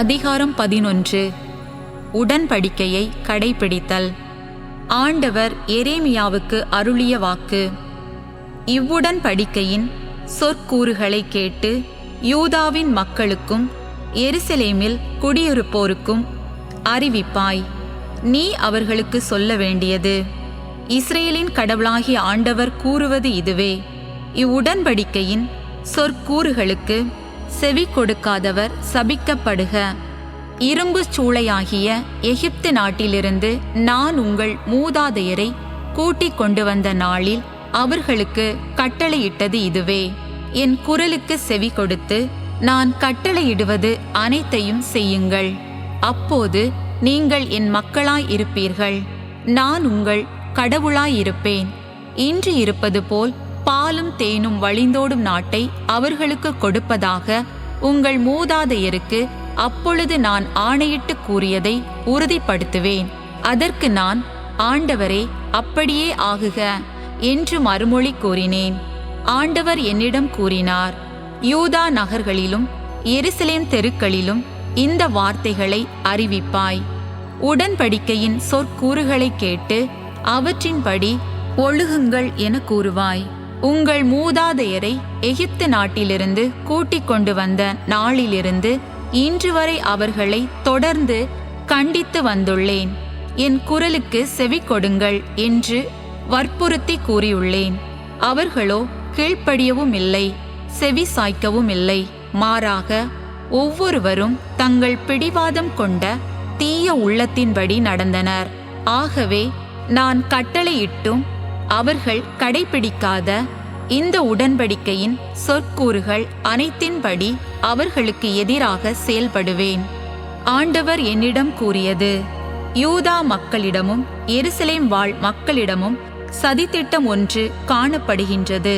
அதிகாரம் 11. உடன்படிக்கையை கடைபிடித்தல். ஆண்டவர் எரேமியாவுக்கு அருளிய வாக்கு. இவ்வுடன்படிக்கையின் சொற்கூறுகளை கேட்டு யூதாவின் மக்களுக்கும் எருசலேமில் குடியிருப்போருக்கும் அறிவிப்பாய். நீ அவர்களுக்கு சொல்ல வேண்டியது: இஸ்ரேலின் கடவுளாகிய ஆண்டவர் கூறுவது இதுவே. இவ்வுடன்படிக்கையின் சொற்கூறுகளுக்கு செவி கொடுக்காதவர் சபிக்கப்படுக. இரும்பு சூளையாகிய எகிப்து நாட்டிலிருந்து நான் உங்கள் மூதாதையரை கூட்டிக் கொண்டு வந்த நாளில் அவர்களுக்கு கட்டளையிட்டது இதுவே. என் குரலுக்கு செவி கொடுத்து நான் கட்டளையிடுவது அனைத்தையும் செய்யுங்கள். அப்போது நீங்கள் என் மக்களாய் இருப்பீர்கள், நான் உங்கள் கடவுளாயிருப்பேன். இன்று இருப்பது போல் பாலும் தேனும் வழிந்தோடும் நாட்டை அவர்களுக்கு கொடுப்பதாக உங்கள் மூதாதையருக்கு அப்பொழுது நான் ஆணையிட்டு கூறியதை உறுதிப்படுத்துவேன். அதற்கு நான், ஆண்டவரே, அப்படியே ஆகுக என்று மறுமொழி கூறினேன். ஆண்டவர் என்னிடம் கூறினார்: யூதா நகர்களிலும் எருசலேம் தெருக்களிலும் இந்த வார்த்தைகளை அறிவிப்பாய். உடன்படிக்கையின் சொற்கூறுகளை கேட்டு அவற்றின்படி ஒழுகுங்கள் என கூறுவாய். உங்கள் மூதாதையரை எகிப்து நாட்டிலிருந்து கூட்டிக் கொண்டு வந்த நாளிலிருந்து இன்று வரை அவர்களை தொடர்ந்து கண்டித்து வந்துள்ளேன். என் குரலுக்கு செவி கொடுங்கள் என்று வற்புறுத்தி கூறியுள்ளேன். அவர்களோ கீழ்ப்படியவும் இல்லை, செவி சாய்க்கவும் இல்லை. மாறாக ஒவ்வொருவரும் தங்கள் பிடிவாதம் கொண்ட தீய உள்ளத்தின்படி நடந்தனர். ஆகவே நான் கட்டளையிட்டும் அவர்கள் கடைபிடிக்காத இந்த உடன்படிக்கையின் சொற்கூறுகள் அனைத்தின்படி அவர்களுக்கு எதிராக செயல்படுவேன். ஆண்டவர் என்னிடம் கூறியது: யூதா மக்களிடமும் எருசலேம் வாழ் மக்களிடமும் சதித்திட்டம் ஒன்று காணப்படுகின்றது.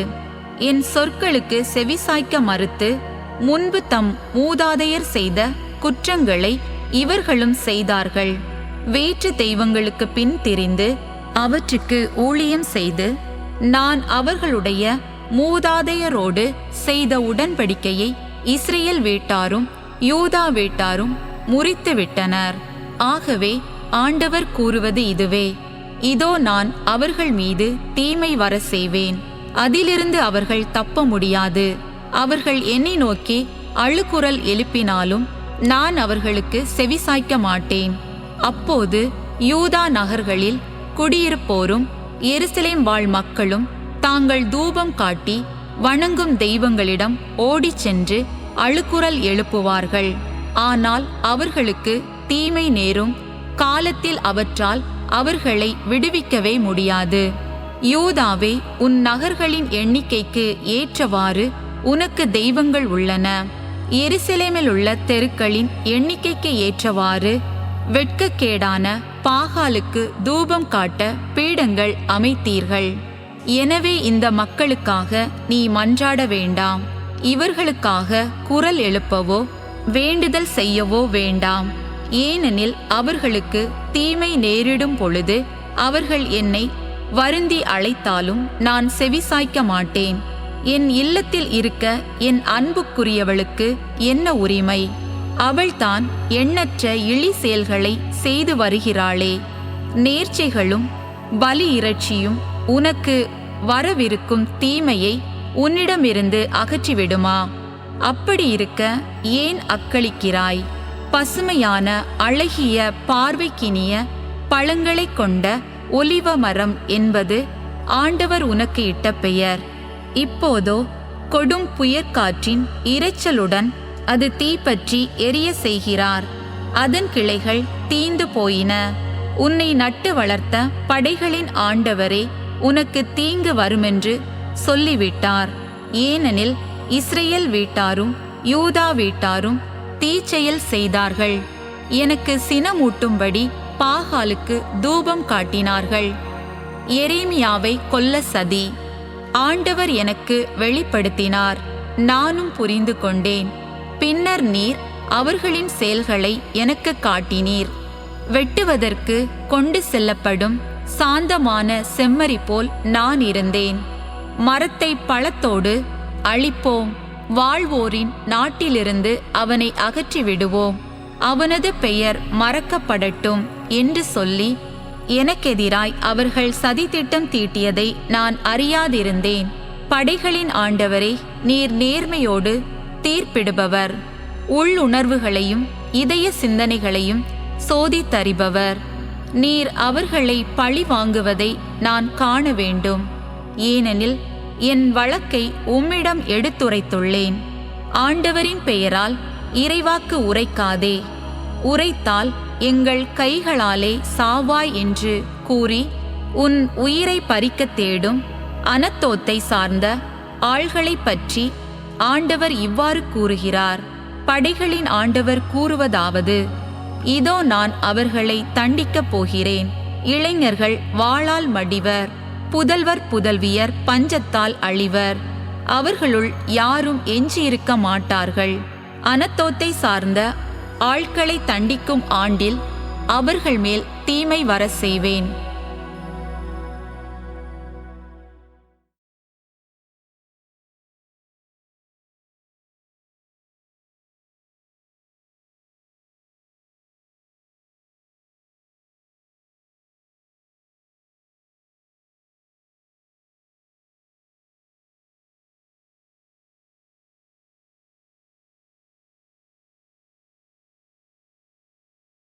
என் சொற்களுக்கு செவிசாய்க்க மறுத்து முன்பு தம் மூதாதையர் செய்த குற்றங்களை இவர்களும் செய்தார்கள். வேற்று தெய்வங்களுக்கு பின் திரிந்து அவற்றுக்கு ஊழியம் செய்து நான் அவர்களுடைய மூதாதையரோடு செய்த உடன்படிக்கையை இஸ்ரேல் வீட்டாரும் யூதா வீட்டாரும் முறித்துவிட்டனர். ஆகவே ஆண்டவர் கூறுவது இதுவே: இதோ நான் அவர்கள் மீது தீமை வர செய்வேன், அதிலிருந்து அவர்கள் தப்ப முடியாது. அவர்கள் என்னை நோக்கி அழுகுரல் எழுப்பினாலும் நான் அவர்களுக்கு செவிசாய்க்க மாட்டேன். அப்போது யூதா நகர்களில் குடியிருப்போரும் எருசலேம் வாழ் மக்களும் தாங்கள் தூபம் காட்டி வணங்கும் தெய்வங்களிடம் ஓடிச் சென்று அழுகுரல் எழுப்புவார்கள். ஆனால் அவர்களுக்கு தீமை நேரும் காலத்தில் அவற்றால் அவர்களை விடுவிக்கவே முடியாது. யூதாவே, உன் நகர்களின் எண்ணிக்கைக்கு ஏற்றவாறு உனக்கு தெய்வங்கள் உள்ளன. எருசலேமில் உள்ள தெருக்களின் எண்ணிக்கைக்கு ஏற்றவாறு வெட்கக்கேடான பாகாலுக்கு தூபம் காட்ட பீடங்கள் அமைத்தீர்கள். எனவே இந்த மக்களுக்காக நீ மன்றாட வேண்டாம், இவர்களுக்காக குரல் எழுப்பவோ வேண்டுதல் செய்யவோ வேண்டாம். ஏனெனில் அவர்களுக்கு தீமை நேரிடும் பொழுது அவர்கள் என்னை வருந்தி அழைத்தாலும் நான் செவிசாய்க்க மாட்டேன். என் இல்லத்தில் இருக்க என் அன்புக்குரியவளுக்கு என்ன உரிமை? அவள்தான் எண்ணற்ற இழி செயல்களை செய்து வருகிறாளே. நேர்ச்சைகளும் பலி இறைச்சியும் உனக்கு வரவிருக்கும் தீமையை உன்னிடமிருந்து அகற்றிவிடுமா? அப்படி இருக்க ஏன் அக்களிக்கிறாய்? பசுமையான அழகிய பார்வைக்கினிய பழங்களை கொண்ட ஒலிவ மரம் என்பது ஆண்டவர் உனக்கு இட்ட பெயர். இப்போதோ கொடும் புயற்காற்றின் இரைச்சலுடன் அது தீப்பற்றி எரிய செய்கிறார். அதன் கிளைகள் தீந்து போயின. உன்னை நட்டு வளர்த்த படைகளின் ஆண்டவரே உனக்கு தீங்கு வருமென்று சொல்லிவிட்டார். ஏனெனில் இஸ்ரேல் வீட்டாரும் யூதா வீட்டாரும் தீச்செயல் செய்தார்கள். எனக்கு சினமூட்டும்படி பாகாலுக்கு தூபம் காட்டினார்கள். எரேமியாவை கொல்ல சதி. ஆண்டவர் எனக்கு வெளிப்படுத்தினார், நானும் புரிந்து கொண்டேன். பின்னர் நீர் அவர்களின் செயல்களை எனக்கு காட்டினீர். வெட்டுவதற்கு கொண்டு செல்லப்படும் சாந்தமான செம்மறி போல் நான் இருந்தேன். மரத்தை பழத்தோடு அழிப்போம், வாழ்வோரின் நாட்டிலிருந்து அவனை அகற்றி விடுவோம். அவனது பெயர் மறக்கப்படட்டும் என்று சொல்லி எனக்கெதிராய் அவர்கள் சதித்திட்டம் தீட்டியதை நான் அறியாதிருந்தேன். படைகளின் ஆண்டவரே, நீர் நேர்மையோடு தீர்ப்பிடுபவர், உள்ளுணர்வுகளையும் இதய சிந்தனைகளையும் சோதித்தறிபவர். நீர் அவர்களை பழி வாங்குவதை நான் காண வேண்டும். ஏனெனில் என் வழக்கை உம்மிடம் எடுத்துரைத்துள்ளேன். ஆண்டவரின் பெயரால் இறைவாக்கு உரைக்காதே. உரைத்தால் எங்கள் கைகளாலே சாவாய் என்று கூறி உன் உயிரை பறிக்கத் தேடும் அனத்தோத்தை சார்ந்த ஆள்களை பற்றி ஆண்டவர் இவ்வாறு கூறுகிறார். படைகளின் ஆண்டவர் கூறுவதாவது: இதோ நான் அவர்களை தண்டிக்கப் போகிறேன். இளைஞர்கள் வாளால் மடிவர், புதல்வர் புதல்வியர் பஞ்சத்தால் அழிவர். அவர்களுள் யாரும் எஞ்சியிருக்க மாட்டார்கள். அனத்தோத்தை சார்ந்த ஆட்களை தண்டிக்கும் ஆண்டில் அவர்கள் மேல் தீமை வர செய்வேன்.